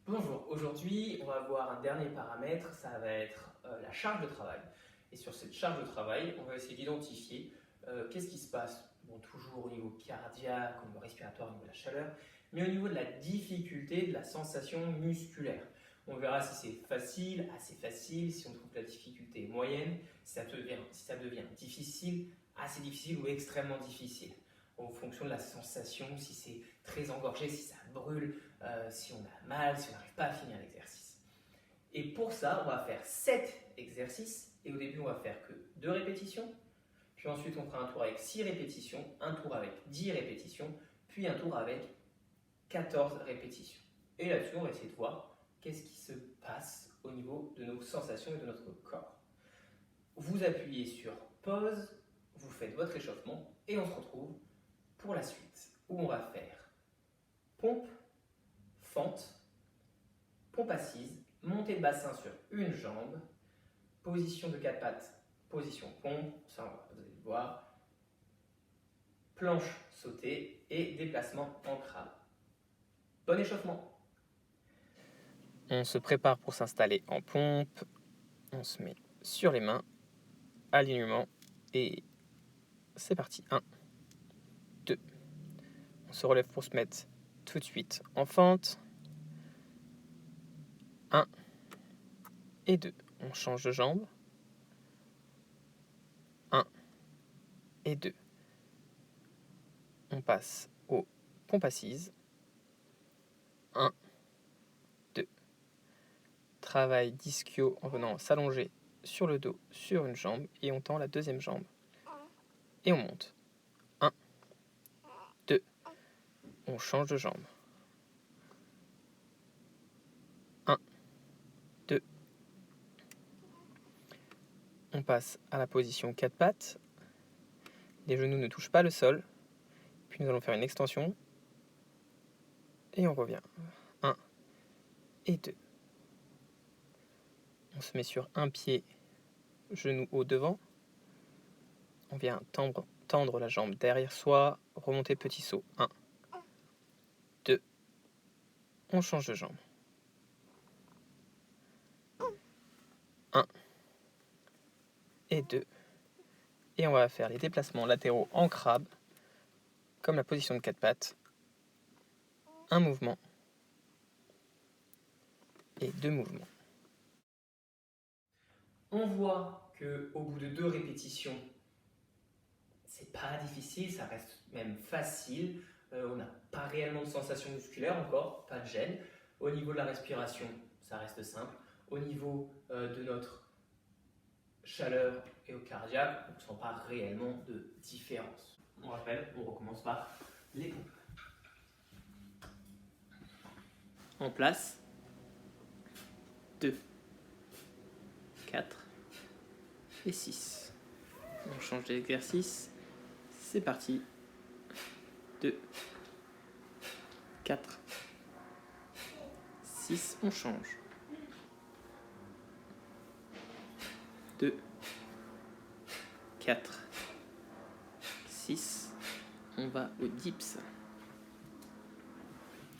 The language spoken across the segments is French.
Bonjour, aujourd'hui on va voir un dernier paramètre, ça va être la charge de travail. Et sur cette charge de travail, on va essayer d'identifier qu'est-ce qui se passe, bon, toujours au niveau cardiaque, au niveau respiratoire, au niveau de la chaleur, mais au niveau de la difficulté de la sensation musculaire. On verra si c'est facile, assez facile, si on trouve que la difficulté est moyenne, si ça devient difficile, assez difficile ou extrêmement difficile. En fonction de la sensation, si c'est très engorgé, si ça brûle, si on a mal, si on n'arrive pas à finir l'exercice. Et pour ça, on va faire 7 exercices. Et au début, on va faire que 2 répétitions. Puis ensuite, on fera un tour avec 6 répétitions, un tour avec 10 répétitions, puis un tour avec 14 répétitions. Et là-dessus, on va essayer de voir qu'est-ce qui se passe au niveau de nos sensations et de notre corps. Vous appuyez sur pause, vous faites votre échauffement et on se retrouve pour la suite où on va faire pompe, fente, pompe assise, montée de bassin sur une jambe, position de 4 pattes, position pompe, ça vous allez le voir, planche sautée et déplacement en crabe. Bon échauffement. On se prépare pour s'installer en pompe, on se met sur les mains, alignement et c'est parti. 1, 2, on se relève pour se mettre tout de suite en fente. 1 et 2, on change de jambe. 1 et 2. On passe aux pompes assises. 1, 2. Travail d'ischio en venant s'allonger sur le dos, sur une jambe, et on tend la deuxième jambe. Et on monte. 1, 2. On change de jambe. 1, 2. On passe à la position 4 pattes. Les genoux ne touchent pas le sol. Puis nous allons faire une extension. Et on revient. 1 et 2. On se met sur un pied, genou haut devant. On vient tendre la jambe derrière soi, remonter petit saut. 1, 2. On change de jambe. 1 et 2. Et on va faire les déplacements latéraux en crabe, comme la position de 4 pattes. Un mouvement et 2 mouvements. On voit qu'au bout de 2 répétitions, c'est pas difficile, ça reste même facile. On n'a pas réellement de sensation musculaire encore, pas de gêne. Au niveau de la respiration, ça reste simple. Au niveau de notre chaleur et au cardiaque, on ne sent pas réellement de différence. On rappelle, on recommence par les pompes. En place. 2, 4 et 6. On change d'exercice. C'est parti. 2, 4, 6. On change. 2, 4, 6. On va au dips.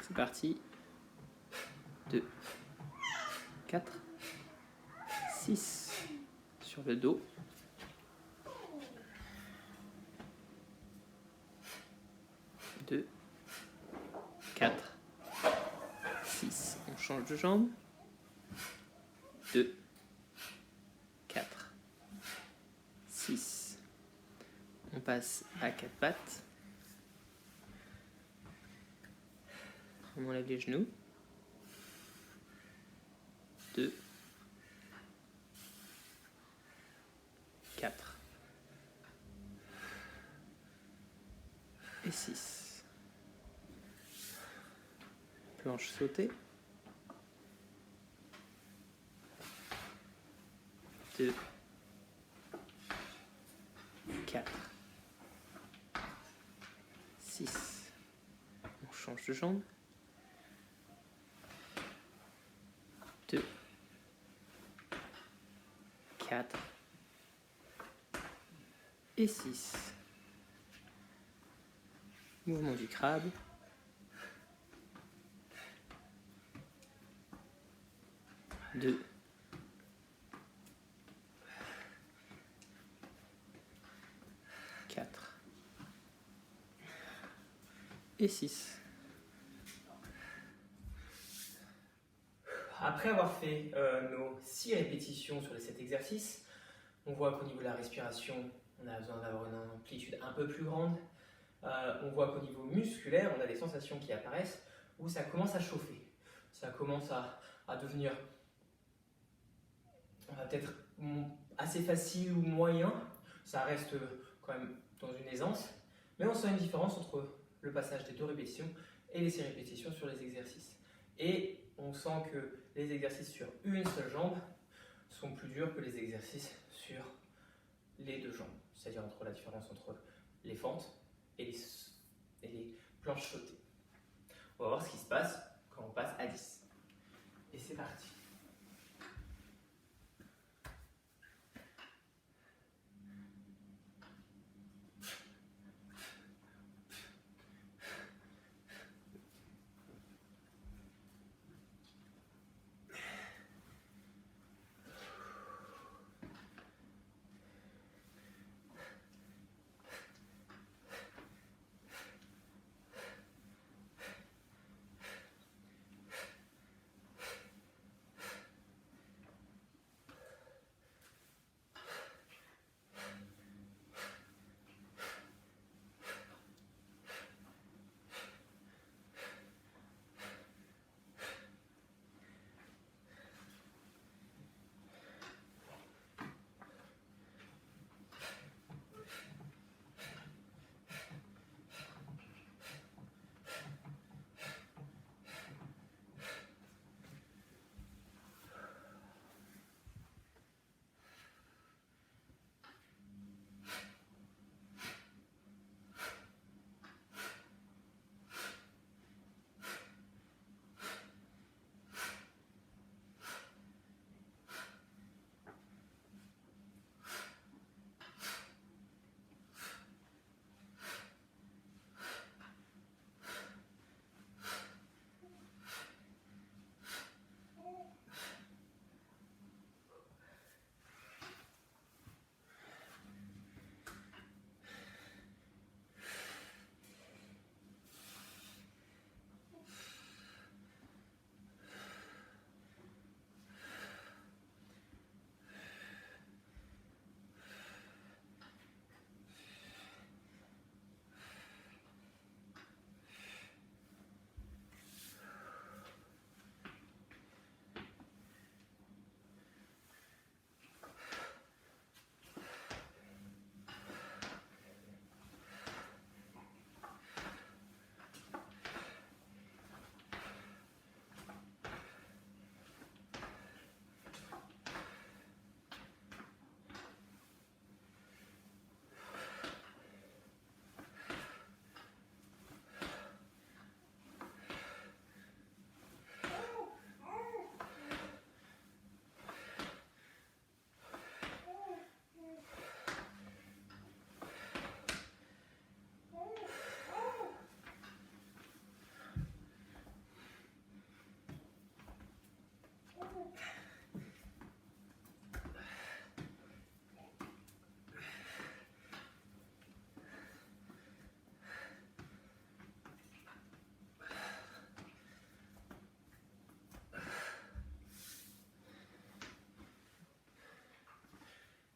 C'est parti. 2, 4, 6. Sur le dos. 2, 4, 6. On change de jambe. 2, 4, 6. On passe à 4 pattes. On enlève les genoux. 2, 4 et 6. Planche sautée. 2, 4, 6. On change de jambe. 2, 4 et 6. Mouvement du crabe. 2, 4 et 6. Après avoir fait nos 6 répétitions sur les 7 exercices, on voit qu'au niveau de la respiration, on a besoin d'avoir une amplitude un peu plus grande. On voit qu'au niveau musculaire, on a des sensations qui apparaissent où ça commence à chauffer. Ça commence à devenir peut-être assez facile ou moyen. Ça reste quand même dans une aisance. Mais on sent une différence entre le passage des 2 répétitions et les 6 répétitions sur les exercices. Et on sent que les exercices sur une seule jambe sont plus durs que les exercices sur les 2 jambes. C'est-à-dire entre la différence entre les fentes et les planches sautées. On va voir ce qui se passe quand on passe à 10. Et c'est parti.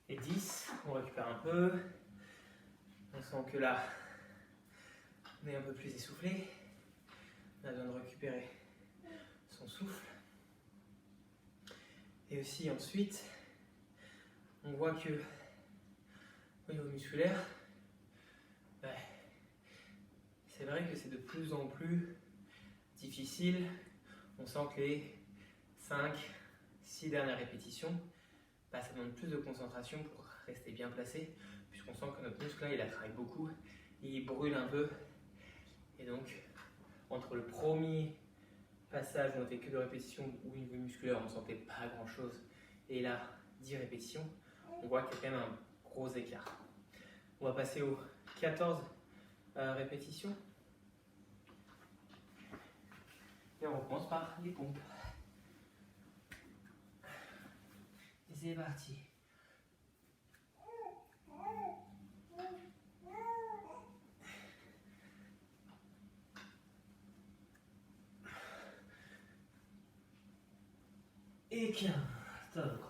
Et 10, on récupère un peu. On sent que là, on est un peu plus essoufflé. On a besoin de récupérer son souffle. Et aussi ensuite, on voit que au niveau musculaire, c'est vrai que c'est de plus en plus difficile. On sent que les 5-6 dernières répétitions, ça demande plus de concentration pour rester bien placé, puisqu'on sent que notre muscle là, il a travaillé beaucoup, il brûle un peu. Et donc, entre le premier passage où on fait que de répétitions, où au niveau musculaire on ne sentait pas grand chose, et là, 10 répétitions, on voit qu'il y a quand même un gros écart. On va passer aux 14 répétitions. Et on recommence par les pompes. c'est parti. Et 15. Top.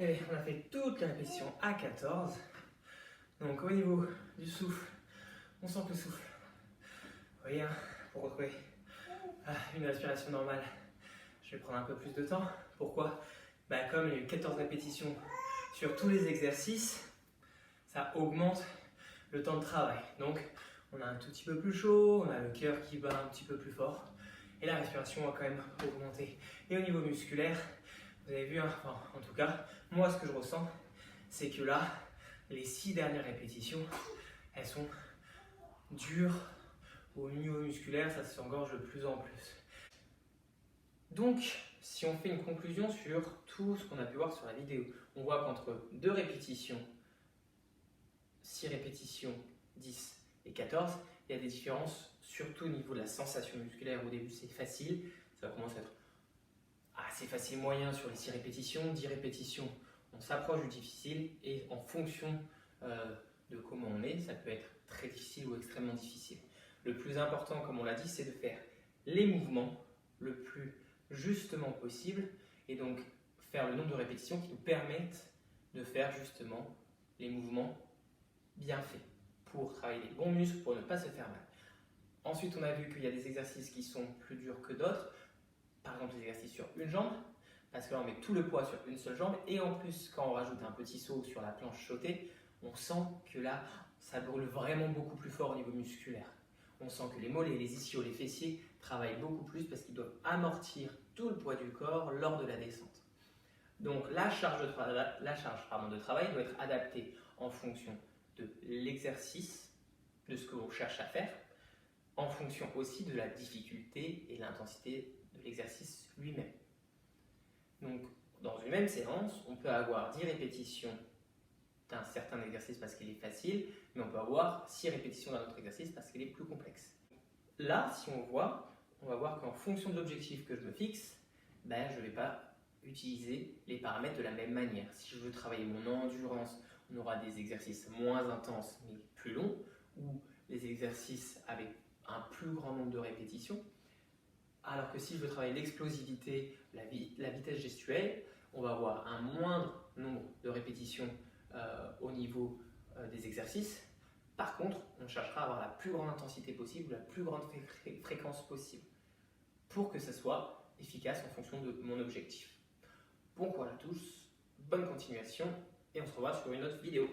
Et on a fait toute la répétition à 14. Donc au niveau du souffle, on sent que le souffle. Vous voyez, hein, pour retrouver une respiration normale, je vais prendre un peu plus de temps. Pourquoi? Comme il y a eu 14 répétitions sur tous les exercices, ça augmente le temps de travail. Donc on a un tout petit peu plus chaud, on a le cœur qui bat un petit peu plus fort et la respiration va quand même augmenter. Et au niveau musculaire, vous avez vu, hein, en tout cas, moi ce que je ressens, c'est que là, les 6 dernières répétitions, elles sont dures au niveau musculaire, ça s'engorge de plus en plus. Donc, si on fait une conclusion sur tout ce qu'on a pu voir sur la vidéo, on voit qu'entre 2 répétitions, 6 répétitions, 10 et 14, il y a des différences, surtout au niveau de la sensation musculaire. Au début, c'est facile, ça va commencer à être assez facile moyen sur les 6 répétitions, 10 répétitions, on s'approche du difficile et en fonction de comment on est, ça peut être très difficile ou extrêmement difficile. Le plus important, comme on l'a dit, c'est de faire les mouvements le plus justement possible et donc faire le nombre de répétitions qui nous permettent de faire justement les mouvements bien faits pour travailler les bons muscles, pour ne pas se faire mal. Ensuite, on a vu qu'il y a des exercices qui sont plus durs que d'autres. Par exemple, les exercices sur une jambe, parce que là, on met tout le poids sur une seule jambe. Et en plus, quand on rajoute un petit saut sur la planche sautée, on sent que là, ça brûle vraiment beaucoup plus fort au niveau musculaire. On sent que les mollets, les ischios, les fessiers travaillent beaucoup plus parce qu'ils doivent amortir tout le poids du corps lors de la descente. Donc, la charge de travail doit être adaptée en fonction de l'exercice, de ce que l'on cherche à faire, en fonction aussi de la difficulté et l'intensité de l'exercice lui-même. Donc, dans une même séance, on peut avoir 10 répétitions d'un certain exercice parce qu'il est facile, mais on peut avoir 6 répétitions d'un autre exercice parce qu'il est plus complexe. Là, si on va voir qu'en fonction de l'objectif que je me fixe, je ne vais pas utiliser les paramètres de la même manière. Si je veux travailler mon endurance, on aura des exercices moins intenses mais plus longs, ou des exercices avec un plus grand nombre de répétitions. Alors que si je veux travailler l'explosivité, la vitesse gestuelle, on va avoir un moindre nombre de répétitions au niveau des exercices. Par contre, on cherchera à avoir la plus grande intensité possible, la plus grande fréquence possible, pour que ça soit efficace en fonction de mon objectif. Bon courage à tous, bonne continuation, et on se revoit sur une autre vidéo.